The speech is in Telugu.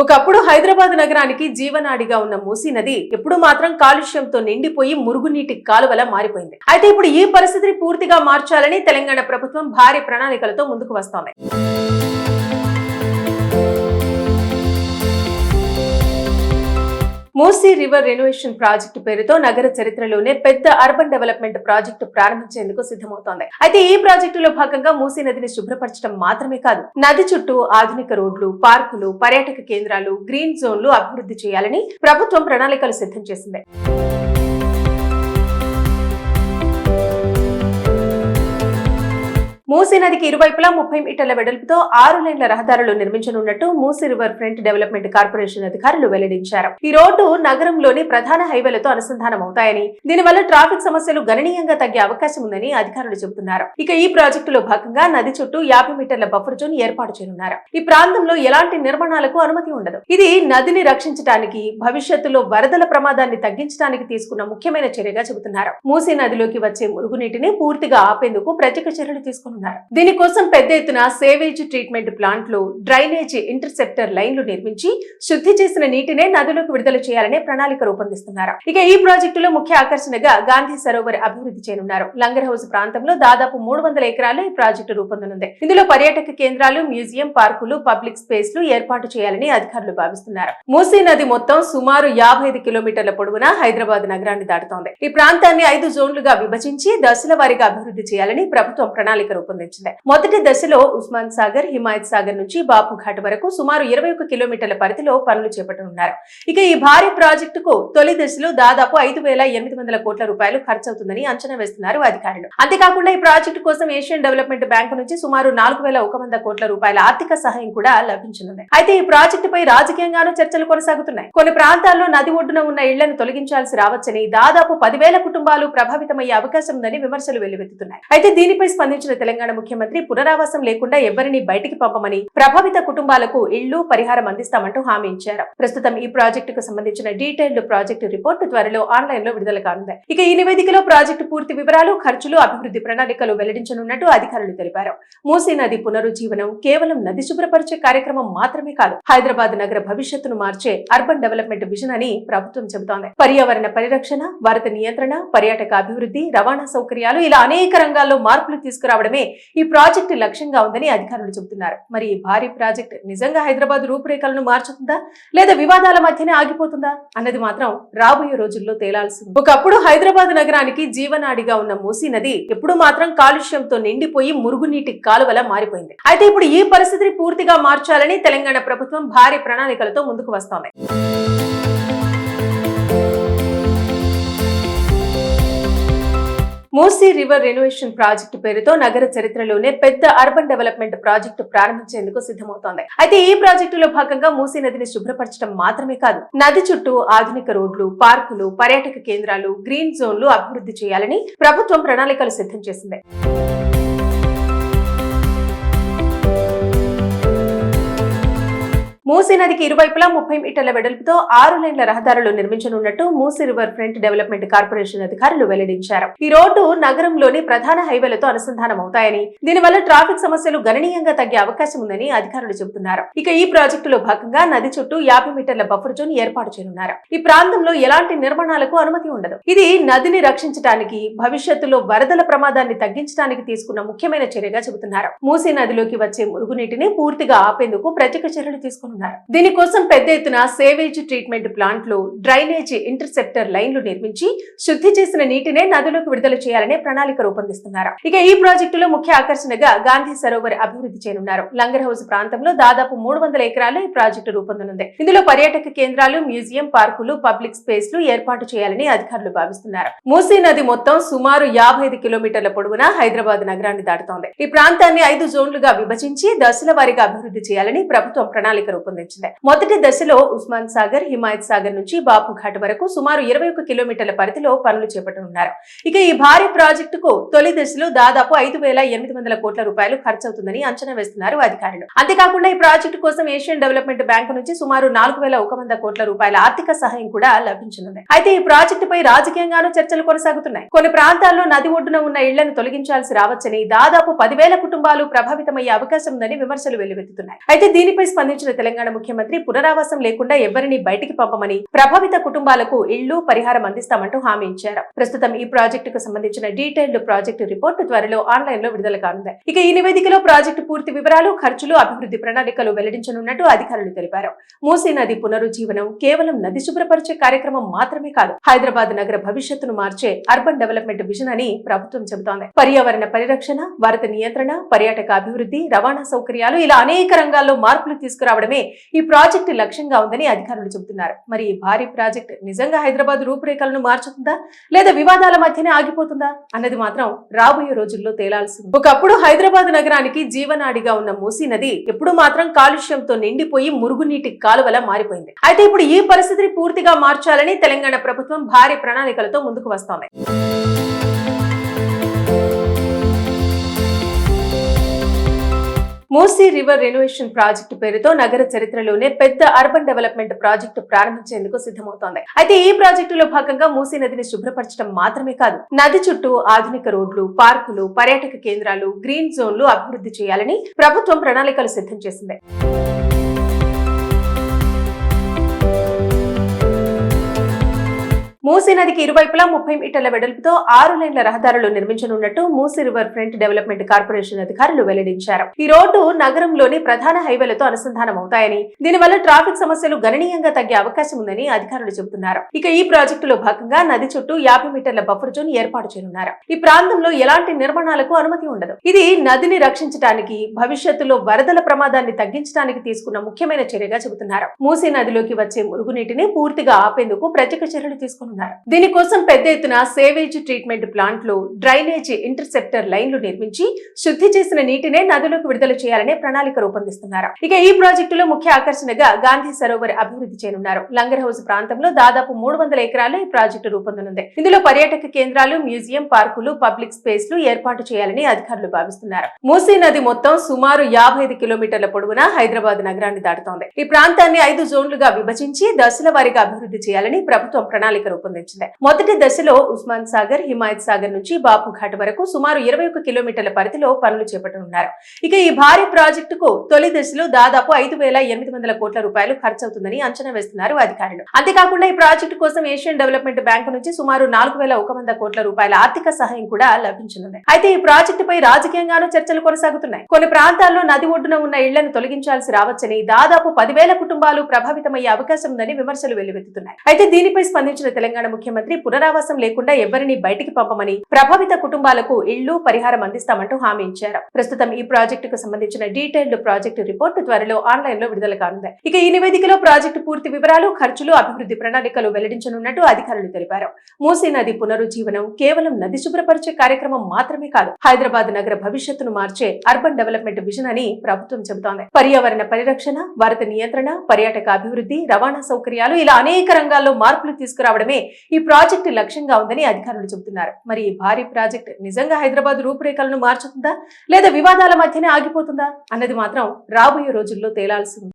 ఒకప్పుడు హైదరాబాద్ నగరానికి జీవనాడిగా ఉన్న మూసీ నది ఎప్పుడు మాత్రం కాలుష్యంతో నిండిపోయి మురుగునీటి కాలువలా మారిపోయింది. అయితే ఇప్పుడు ఈ పరిస్థితిని పూర్తిగా మార్చాలని తెలంగాణ ప్రభుత్వం భారీ ప్రణాళికలతో ముందుకు వస్తోంది. మూసీ రివర్ రెనోవేషన్ ప్రాజెక్టు పేరుతో నగర చరిత్రలోనే పెద్ద అర్బన్ డెవలప్మెంట్ ప్రాజెక్టు ప్రారంభించేందుకు సిద్ధమవుతోంది. అయితే ఈ ప్రాజెక్టులో భాగంగా మూసీ నదిని శుభ్రపరచడం మాత్రమే కాదు, నది చుట్టూ ఆధునిక రోడ్లు, పార్కులు, పర్యాటక కేంద్రాలు, గ్రీన్ జోన్లు అభివృద్ధి చేయాలని ప్రభుత్వం ప్రణాళికలు సిద్ధం చేసింది. మూసీ నదికి ఇరువైపులా 30 మీటర్ల వెడల్పుతో 6 లేన్ల రహదారులు నిర్మించనున్నట్టు Musi river front development corporation అధికారులు వెల్లడించారు. ఈ రోడ్డు నగరంలోని ప్రధాన హైవేలతో అనుసంధానం అవుతాయని, దీనివల్ల ట్రాఫిక్ సమస్యలు గణనీయంగా తగ్గే అవకాశం ఉందని అధికారులు చెబుతున్నారు. ఇక ఈ ప్రాజెక్టులో భాగంగా నది చుట్టూ 50 మీటర్ల బఫర్ జోన్ ఏర్పాటు చేయనున్నారు. ఈ ప్రాంతంలో ఎలాంటి నిర్మాణాలకు అనుమతి ఉండదు. ఇది నదిని రక్షించడానికి, భవిష్యత్తులో వరదల ప్రమాదాన్ని తగ్గించడానికి తీసుకున్న ముఖ్యమైన చర్యగా చెబుతున్నారు. మూసీ నదిలోకి వచ్చే మురుగునీటిని పూర్తిగా ఆపేందుకు ప్రత్యేక చర్యలు తీసుకున్నారు. దీనికోసం పెద్ద ఎత్తున సేవేజ్ ట్రీట్మెంట్ ప్లాంట్లు, డ్రైనేజ్ ఇంటర్సెప్టర్ లైన్లు నిర్మించి శుద్ధి చేసిన నీటినే నదిలోకి విడుదల చేయాలనే ప్రణాళిక రూపొందిస్తున్నారు. ఇక ఈ ప్రాజెక్టులో ముఖ్య ఆకర్షణగా గాంధీ సరోవర్ అభివృద్ధి చేయనున్నారు. లంగర్ హౌస్ ప్రాంతంలో దాదాపు 300 ఎకరాల్లో ఈ ప్రాజెక్టు రూపొందనుంది. ఇందులో పర్యాటక కేంద్రాలు, మ్యూజియం, పార్కులు, పబ్లిక్ స్పేస్లు ఏర్పాటు చేయాలని అధికారులు భావిస్తున్నారు. మూసీ నది మొత్తం సుమారు 55 కిలోమీటర్ల పొడవున హైదరాబాద్ నగరాన్ని దాటుతోంది. ఈ ప్రాంతాన్ని 5 జోన్లుగా విభజించి దశల వారీగా అభివృద్ధి చేయాలని ప్రభుత్వం ప్రణాళిక రూపొందించింది. మొదటి దశలో ఉస్మాన్ సాగర్, హిమాయత్ సాగర్ నుంచి బాపు ఘాట్ వరకు సుమారు 21 కిలోమీటర్ల పరిధిలో పనులు చేపట్టనున్నారు. ఇక ఈ భారీ ప్రాజెక్టుకు తొలి దశలో దాదాపు 5,800 కోట్ల రూపాయలు ఖర్చవుతుందని అంచనా వేస్తున్నారు అధికారులు. అంతేకాకుండా ఈ ప్రాజెక్టు కోసం ఏషియన్ డెవలప్మెంట్ బ్యాంకు నుంచి సుమారు 4,100 కోట్ల రూపాయల ఆర్థిక సహాయం కూడా లభించనుంది. అయితే ఈ ప్రాజెక్టుపై రాజకీయంగానూ చర్చలు కొనసాగుతున్నాయి. కొన్ని ప్రాంతాల్లో నది ఒడ్డున ఉన్న ఇళ్లను తొలగించాల్సి రావచ్చని, దాదాపు 10,000 కుటుంబాలు ప్రభావితమయ్యే అవకాశం ఉందని విమర్శలు వెల్లువెత్తుతున్నాయి. అయితే దీనిపై స్పందించిన తెలంగాణ ముఖ్యమంత్రి పునరావాసం లేకుండా ఎవరిని బయటికి పంపమని, ప్రభావిత కుటుంబాలకు ఇళ్లు, పరిహారం అందిస్తామంటూ హామీ ఇచ్చారు. ప్రస్తుతం ఈ ప్రాజెక్టుకు సంబంధించిన డీటెయిల్డ్ ప్రాజెక్టు రిపోర్టు త్వరలో ఆన్లైన్ లో విడుదల కానుంది. ఇక ఈ నివేదికలో ప్రాజెక్టు పూర్తి వివరాలు, ఖర్చులు, అభివృద్ధి ప్రణాళికలు వెల్లడించనున్నట్టు అధికారులు తెలిపారు. మూసీ నది పునరుజ్జీవనం కేవలం నది శుభ్రపరిచే కార్యక్రమం మాత్రమే కాదు, హైదరాబాద్ నగర భవిష్యత్తును మార్చే అర్బన్ డెవలప్మెంట్ విజన్ అని ప్రభుత్వం చెబుతోంది. పర్యావరణ పరిరక్షణ, వరద నియంత్రణ, పర్యాటక అభివృద్ధి, రవాణా సౌకర్యాలు ఇలా అనేక రంగాల్లో మార్పులు తీసుకురావడమే ఈ ప్రాజెక్టు లక్ష్యంగా ఉందని అధికారులు చెబుతున్నారు. మరి ఈ భారీ ప్రాజెక్ట్ నిజంగా హైదరాబాద్ రూపురేఖలను మార్చుతుందా, లేదా వివాదాల మధ్యనే ఆగిపోతుందా అన్నది మాత్రం రాబోయే రోజుల్లో తేలాల్సింది. ఒకప్పుడు హైదరాబాద్ నగరానికి జీవనాడిగా ఉన్న మూసీ నది ఎప్పుడు మాత్రం కాలుష్యంతో నిండిపోయి మురుగునీటి కాలువలా మారిపోయింది. అయితే ఇప్పుడు ఈ పరిస్థితిని పూర్తిగా మార్చాలని తెలంగాణ ప్రభుత్వం భారీ ప్రణాళికలతో ముందుకు వస్తోంది. మూసీ రివర్ రెనోవేషన్ ప్రాజెక్టు పేరుతో నగర చరిత్రలోనే పెద్ద అర్బన్ డెవలప్మెంట్ ప్రాజెక్టు ప్రారంభించేందుకు సిద్ధమవుతోంది. అయితే ఈ ప్రాజెక్టులో భాగంగా మూసీ నదిని శుభ్రపరచడం మాత్రమే కాదు, నది చుట్టూ ఆధునిక రోడ్లు, పార్కులు, పర్యాటక కేంద్రాలు, గ్రీన్ జోన్లు అభివృద్ధి చేయాలని ప్రభుత్వం ప్రణాళికలు సిద్ధం చేసింది. మూసీ నదికి ఇరువైపులా 30 మీటర్ల వెడల్పుతో 6 లేన్ల రహదారులు నిర్మించనున్నట్టు Musi river front development corporation అధికారులు వెల్లడించారు. ఈ రోడ్డు నగరంలోని ప్రధాన హైవేలతో అనుసంధానం అవుతాయని, దీనివల్ల ట్రాఫిక్ సమస్యలు గణనీయంగా తగ్గే అవకాశం ఉందని అధికారులు చెబుతున్నారు. ఇక ఈ ప్రాజెక్టులో భాగంగా నది చుట్టూ 50 మీటర్ల బఫర్ జోన్ ఏర్పాటు చేయనున్నారు. ఈ ప్రాంతంలో ఎలాంటి నిర్మాణాలకు అనుమతి ఉండదు. ఇది నదిని రక్షించడానికి, భవిష్యత్తులో వరదల ప్రమాదాన్ని తగ్గించడానికి తీసుకున్న ముఖ్యమైన చర్యగా చెబుతున్నారు. మూసీ నదిలోకి వచ్చే మురుగునీటిని పూర్తిగా ఆపేందుకు ప్రత్యేక చర్యలు తీసుకున్నారు. దీనికోసం పెద్ద ఎత్తున సేవేజ్ ట్రీట్మెంట్ ప్లాంట్లు, డ్రైనేజ్ ఇంటర్సెప్టర్ లైన్లు నిర్మించి శుద్ధి చేసిన నీటినే నదిలోకి విడుదల చేయాలనే ప్రణాళిక రూపొందిస్తున్నారు. ఇక ఈ ప్రాజెక్టులో ముఖ్య ఆకర్షణగా గాంధీ సరోవర్ అభివృద్ధి చేయనున్నారు. లంగర్ హౌస్ ప్రాంతంలో దాదాపు 300 ఎకరాల్లో ఈ ప్రాజెక్టు రూపొందనుంది. ఇందులో పర్యాటక కేంద్రాలు, మ్యూజియం, పార్కులు, పబ్లిక్ స్పేస్లు ఏర్పాటు చేయాలని అధికారులు భావిస్తున్నారు. మూసీ నది మొత్తం సుమారు 55 కిలోమీటర్ల పొడవున హైదరాబాద్ నగరాన్ని దాటుతోంది. ఈ ప్రాంతాన్ని 5 జోన్లుగా విభజించి దశల వారీగా అభివృద్ధి చేయాలని ప్రభుత్వం ప్రణాళిక రూపొందించింది. మొదటి దశలో ఉస్మాన్ సాగర్, హిమాయత్ సాగర్ నుంచి బాపు ఘాట్ వరకు సుమారు 21 కిలోమీటర్ల పరిధిలో పనులు చేపట్టనున్నారు. ఇక ఈ భారీ ప్రాజెక్టుకు తొలి దశలో దాదాపు 5,800 కోట్ల రూపాయలు ఖర్చవుతుందని అంచనా వేస్తున్నారు అధికారులు. అంతేకాకుండా ఈ ప్రాజెక్టు కోసం ఏషియన్ డెవలప్మెంట్ బ్యాంకు నుంచి సుమారు 4,100 కోట్ల రూపాయల ఆర్థిక సహాయం కూడా లభించనుంది. అయితే ఈ ప్రాజెక్టుపై రాజకీయంగానూ చర్చలు కొనసాగుతున్నాయి. కొన్ని ప్రాంతాల్లో నది ఒడ్డున ఉన్న ఇళ్లను తొలగించాల్సి రావచ్చని, దాదాపు 10,000 కుటుంబాలు ప్రభావితమయ్యే అవకాశం ఉందని విమర్శలు వెల్లువెత్తుతున్నాయి. అయితే దీనిపై స్పందించిన తెలంగాణ తెలంగాణ ముఖ్యమంత్రి పునరావాసం లేకుండా ఎవరిని బయటికి పంపమని, ప్రభావిత కుటుంబాలకు ఇళ్లు పరిహారం అందిస్తామంటూ హామీ ఇచ్చారు. ప్రస్తుతం ఈ ప్రాజెక్టుకు సంబంధించిన డీటెయిల్డ్ ప్రాజెక్టు రిపోర్టు త్వరలో ఆన్లైన్ లో విడుదల కానుంది. ఇక ఈ నివేదికలో ప్రాజెక్టు పూర్తి వివరాలు, ఖర్చులు, అభివృద్ధి ప్రణాళికలు వెల్లడించనున్నట్టు అధికారులు తెలిపారు. మూసీ నది పునరుజ్జీవనం కేవలం నది శుభ్రపరిచే కార్యక్రమం మాత్రమే కాదు, హైదరాబాద్ నగర భవిష్యత్తును మార్చే అర్బన్ డెవలప్మెంట్ విజన్ అని ప్రభుత్వం చెబుతోంది. పర్యావరణ పరిరక్షణ, వరద నియంత్రణ, పర్యాటక అభివృద్ధి, రవాణా సౌకర్యాలు ఇలా అనేక రంగాల్లో మార్పులు తీసుకురావడమే ఈ ప్రాజెక్టు లక్ష్యంగా ఉందని అధికారులు చెబుతున్నారు. మరి ఈ భారీ ప్రాజెక్ట్ నిజంగా హైదరాబాద్ రూపురేఖలను మార్చుతుందా లేదా వివాదాల మధ్యనే ఆగిపోతుందా అన్నది మాత్రం రాబోయే రోజుల్లో తేలాల్సింది. ఒకప్పుడు హైదరాబాద్ నగరానికి జీవనాడిగా ఉన్న మూసీ నది ఎప్పుడు మాత్రం కాలుష్యంతో నిండిపోయి మురుగునీటి కాలువలా మారిపోయింది. అయితే ఇప్పుడు ఈ పరిస్థితిని పూర్తిగా మార్చాలని తెలంగాణ ప్రభుత్వం భారీ ప్రణాళికలతో ముందుకు వస్తోంది. మూసీ రివర్ రెనోవేషన్ ప్రాజెక్టు పేరుతో నగర చరిత్రలోనే పెద్ద అర్బన్ డెవలప్మెంట్ ప్రాజెక్టు ప్రారంభించేందుకు సిద్ధమవుతోంది. అయితే ఈ ప్రాజెక్టులో భాగంగా మూసీ నదిని శుభ్రపరచడం మాత్రమే కాదు, నది చుట్టూ ఆధునిక రోడ్లు, పార్కులు, పర్యాటక కేంద్రాలు, గ్రీన్ జోన్లు అభివృద్ధి చేయాలని ప్రభుత్వం ప్రణాళికలు సిద్ధం చేసింది. మూసీ నదికి ఇరువైపులా 30 మీటర్ల వెడల్పుతో 6 లేన్ల రహదారులు నిర్మించనున్నట్టు Musi river front development corporation అధికారులు వెల్లడించారు. ఈ రోడ్డు నగరంలోని ప్రధాన హైవేలతో అనుసంధానం అవుతాయని, దీనివల్ల ట్రాఫిక్ సమస్యలు గణనీయంగా తగ్గే అవకాశం ఉందని అధికారులు చెబుతున్నారు. ఇక ఈ ప్రాజెక్టులో భాగంగా నది చుట్టూ 50 మీటర్ల బఫర్ జోన్ ఏర్పాటు చేయనున్నారు. ఈ ప్రాంతంలో ఎలాంటి నిర్మాణాలకు అనుమతి ఉండదు. ఇది నదిని రక్షించడానికి, భవిష్యత్తులో వరదల ప్రమాదాన్ని తగ్గించడానికి తీసుకున్న ముఖ్యమైన చర్యగా చెబుతున్నారు. మూసీ నదిలోకి వచ్చే మురుగునీటిని పూర్తిగా ఆపేందుకు ప్రత్యేక చర్యలు తీసుకున్నారు. దీనికోసం పెద్ద ఎత్తున సేవేజ్ ట్రీట్మెంట్ ప్లాంట్లు, డ్రైనేజ్ ఇంటర్సెప్టర్ లైన్లు నిర్మించి శుద్ధి చేసిన నీటినే నదులకు విడుదల చేయాలనే ప్రణాళిక రూపొందిస్తున్నారు. ఇక ఈ ప్రాజెక్టులో ముఖ్య ఆకర్షణగా గాంధీ సరోవర్ అభివృద్ధి చేయనున్నారు. లంగర్ హౌస్ ప్రాంతంలో దాదాపు 300 ఎకరాల్లో ఈ ప్రాజెక్టు రూపొందనుంది. ఇందులో పర్యాటక కేంద్రాలు, మ్యూజియం, పార్కులు, పబ్లిక్ స్పేస్లు ఏర్పాటు చేయాలని అధికారులు భావిస్తున్నారు. మూసీ నది మొత్తం సుమారు 55 కిలోమీటర్ల పొడవున హైదరాబాద్ నగరాన్ని దాటుతోంది. ఈ ప్రాంతాన్ని 5 జోన్లుగా విభజించి దశల వారీగా అభివృద్ధి చేయాలని ప్రభుత్వం ప్రణాళిక రూపొందించింది. మొదటి దశలో ఉస్మాన్ సాగర్, హిమాయత్ సాగర్ నుంచి బాపు ఘాట్ వరకు సుమారు 21 కిలోమీటర్ల పరిధిలో పనులు చేపట్టనున్నారు. ఇక ఈ భారీ ప్రాజెక్టుకు తొలి దశలో దాదాపు 5,800 కోట్ల రూపాయలు ఖర్చవుతుందని అంచనా వేస్తున్నారు అధికారులు. అంతేకాకుండా ఈ ప్రాజెక్టు కోసం ఏషియన్ డెవలప్మెంట్ బ్యాంకు నుంచి సుమారు 4,100 కోట్ల రూపాయల ఆర్థిక సహాయం కూడా లభించనుంది. అయితే ఈ ప్రాజెక్టుపై రాజకీయంగానూ చర్చలు కొనసాగుతున్నాయి. కొన్ని ప్రాంతాల్లో నది ఒడ్డున ఉన్న ఇళ్లను తొలగించాల్సి రావచ్చని, దాదాపు 10,000 కుటుంబాలు ప్రభావితమయ్యే అవకాశం ఉందని విమర్శలు వెల్లువెత్తుతున్నాయి. అయితే దీనిపై స్పందించిన తెలంగాణ ముఖ్యమంత్రి పునరావాసం లేకుండా ఎవరిని బయటికి పంపమని, ప్రభావిత కుటుంబాలకు ఇళ్లు పరిహారం అందిస్తామంటూ హామీ ఇచ్చారు. ప్రస్తుతం ఈ ప్రాజెక్టుకు సంబంధించిన డీటెయిల్డ్ ప్రాజెక్టు రిపోర్టు త్వరలో ఆన్లైన్ లో విడుదల కానుంది. ఇక ఈ నివేదికలో ప్రాజెక్టు పూర్తి వివరాలు, ఖర్చులు, అభివృద్ధి ప్రణాళికలు వెల్లడించనున్నట్టు అధికారులు తెలిపారు. మూసీ నది పునరుజ్జీవనం కేవలం నది శుభ్రపరిచే కార్యక్రమం మాత్రమే కాదు, హైదరాబాద్ నగర భవిష్యత్తును మార్చే అర్బన్ డెవలప్మెంట్ విజన్ అని ప్రభుత్వం చెబుతోంది. పర్యావరణ పరిరక్షణ, వరద నియంత్రణ, పర్యాటక అభివృద్ధి, రవాణా సౌకర్యాలు ఇలా అనేక రంగాల్లో మార్పులు తీసుకురావడమే ఈ ప్రాజెక్టు లక్ష్యంగా ఉందని అధికారులు చెబుతున్నారు. మరి ఈ భారీ ప్రాజెక్ట్ నిజంగా హైదరాబాద్ రూపురేఖలను మార్చుతుందా లేదా వివాదాల మధ్యనే ఆగిపోతుందా అన్నది మాత్రం రాబోయే రోజుల్లో తేలాల్సింది.